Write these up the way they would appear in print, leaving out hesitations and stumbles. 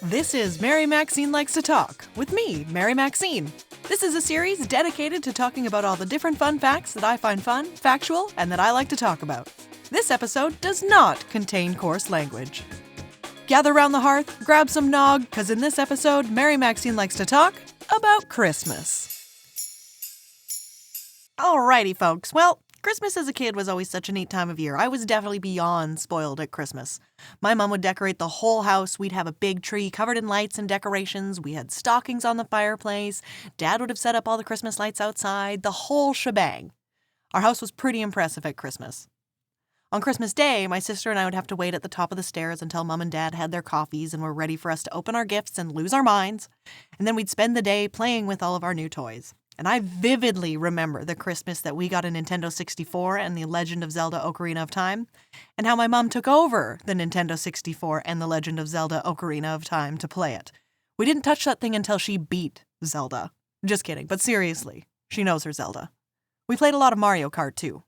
This is Mary Maxine Likes to Talk, with me, Mary Maxine. This is a series dedicated to talking about all the different fun facts that I find fun, factual, and that I like to talk about. This episode does not contain coarse language. Gather round the hearth, grab some nog, because in this episode, Mary Maxine likes to talk about Christmas. Alrighty, folks. Well, Christmas as a kid was always such a neat time of year. I was definitely beyond spoiled at Christmas. My mom would decorate the whole house. We'd have a big tree covered in lights and decorations. We had stockings on the fireplace. Dad would have set up all the Christmas lights outside. The whole shebang. Our house was pretty impressive at Christmas. On Christmas Day, my sister and I would have to wait at the top of the stairs until Mom and Dad had their coffees and were ready for us to open our gifts and lose our minds. And then we'd spend the day playing with all of our new toys. And I vividly remember the Christmas that we got a Nintendo 64 and The Legend of Zelda Ocarina of Time, and how my mom took over the Nintendo 64 and The Legend of Zelda Ocarina of Time to play it. We didn't touch that thing until she beat Zelda. Just kidding, but seriously, she knows her Zelda. We played a lot of Mario Kart too.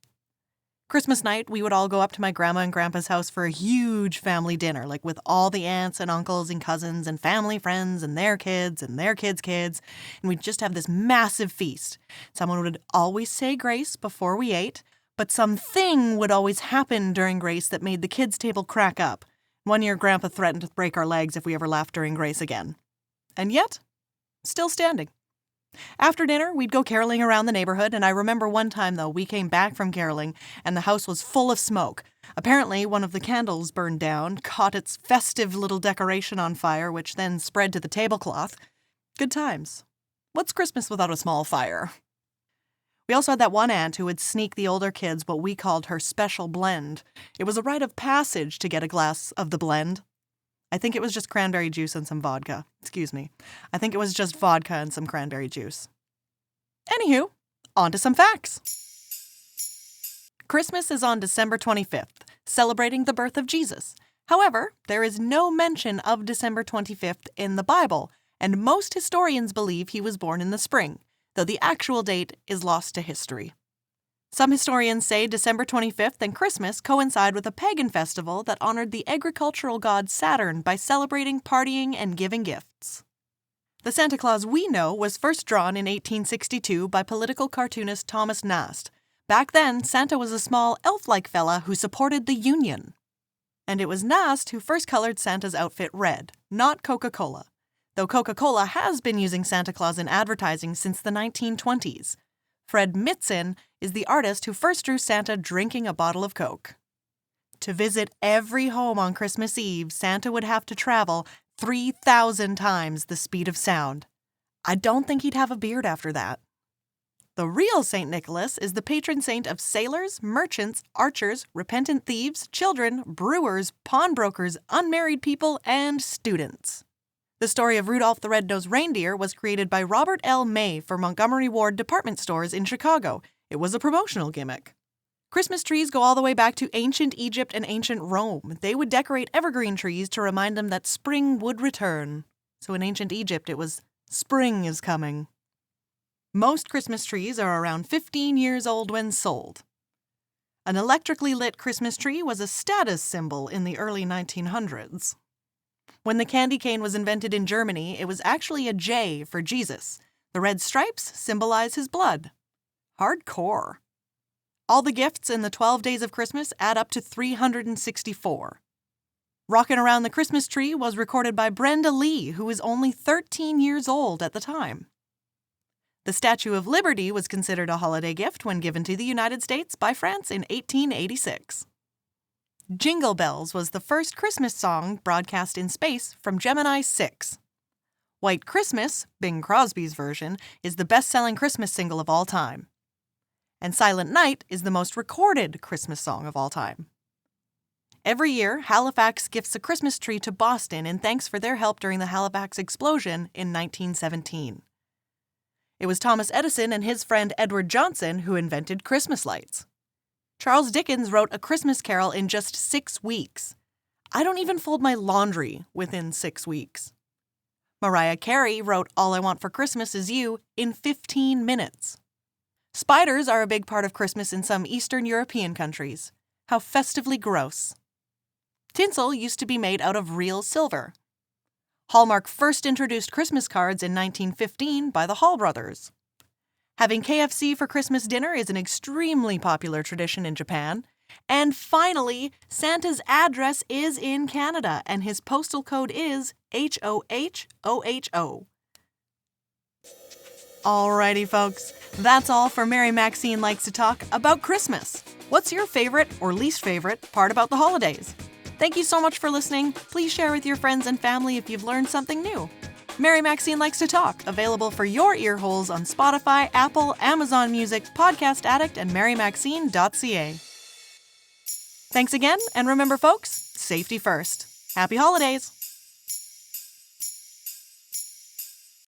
Christmas night, we would all go up to my grandma and grandpa's house for a huge family dinner, like with all the aunts and uncles and cousins and family friends and their kids and their kids' kids, and we'd just have this massive feast. Someone would always say grace before we ate, but something would always happen during grace that made the kids' table crack up. One year, Grandpa threatened to break our legs if we ever laughed during grace again. And yet, still standing. After dinner, we'd go caroling around the neighborhood, and I remember one time, though, we came back from caroling, and the house was full of smoke. Apparently, one of the candles burned down, caught its festive little decoration on fire, which then spread to the tablecloth. Good times. What's Christmas without a small fire? We also had that one aunt who would sneak the older kids what we called her special blend. It was a rite of passage to get a glass of the blend. I think it was just cranberry juice and some vodka. Excuse me. I think it was just vodka and some cranberry juice. Anywho, on to some facts. Christmas is on December 25th, celebrating the birth of Jesus. However, there is no mention of December 25th in the Bible, and most historians believe he was born in the spring, though the actual date is lost to history. Some historians say December 25th and Christmas coincide with a pagan festival that honored the agricultural god Saturn by celebrating, partying, and giving gifts. The Santa Claus we know was first drawn in 1862 by political cartoonist Thomas Nast. Back then, Santa was a small, elf-like fella who supported the Union. And it was Nast who first colored Santa's outfit red, not Coca-Cola, though Coca-Cola has been using Santa Claus in advertising since the 1920s. Fred Mitzen is the artist who first drew Santa drinking a bottle of Coke. To visit every home on Christmas Eve, Santa would have to travel 3,000 times the speed of sound. I don't think he'd have a beard after that. The real St. Nicholas is the patron saint of sailors, merchants, archers, repentant thieves, children, brewers, pawnbrokers, unmarried people, and students. The story of Rudolph the Red-Nosed Reindeer was created by Robert L. May for Montgomery Ward department stores in Chicago. It was a promotional gimmick. Christmas trees go all the way back to ancient Egypt and ancient Rome. They would decorate evergreen trees to remind them that spring would return. So in ancient Egypt, it was spring is coming. Most Christmas trees are around 15 years old when sold. An electrically lit Christmas tree was a status symbol in the early 1900s. When the candy cane was invented in Germany, it was actually a J for Jesus. The red stripes symbolize his blood. Hardcore. All the gifts in the 12 days of Christmas add up to 364. Rockin' Around the Christmas Tree was recorded by Brenda Lee, who was only 13 years old at the time. The Statue of Liberty was considered a holiday gift when given to the United States by France in 1886. Jingle Bells was the first Christmas song broadcast in space from Gemini 6. White Christmas, Bing Crosby's version, is the best-selling Christmas single of all time. And Silent Night is the most recorded Christmas song of all time. Every year, Halifax gifts a Christmas tree to Boston in thanks for their help during the Halifax explosion in 1917. It was Thomas Edison and his friend Edward Johnson who invented Christmas lights. Charles Dickens wrote A Christmas Carol in just 6 weeks. I don't even fold my laundry within 6 weeks. Mariah Carey wrote All I Want for Christmas Is You in 15 minutes. Spiders are a big part of Christmas in some Eastern European countries. How festively gross. Tinsel used to be made out of real silver. Hallmark first introduced Christmas cards in 1915 by the Hall brothers. Having KFC for Christmas dinner is an extremely popular tradition in Japan. And finally, Santa's address is in Canada, and his postal code is HOHOHO. Alrighty, folks, that's all for Mary Maxine Likes to Talk about Christmas. What's your favorite or least favorite part about the holidays? Thank you so much for listening. Please share with your friends and family if you've learned something new. Mary Maxine Likes to Talk, available for your earholes on Spotify, Apple, Amazon Music, Podcast Addict, and marymaxine.ca. Thanks again, and remember, folks, safety first. Happy holidays!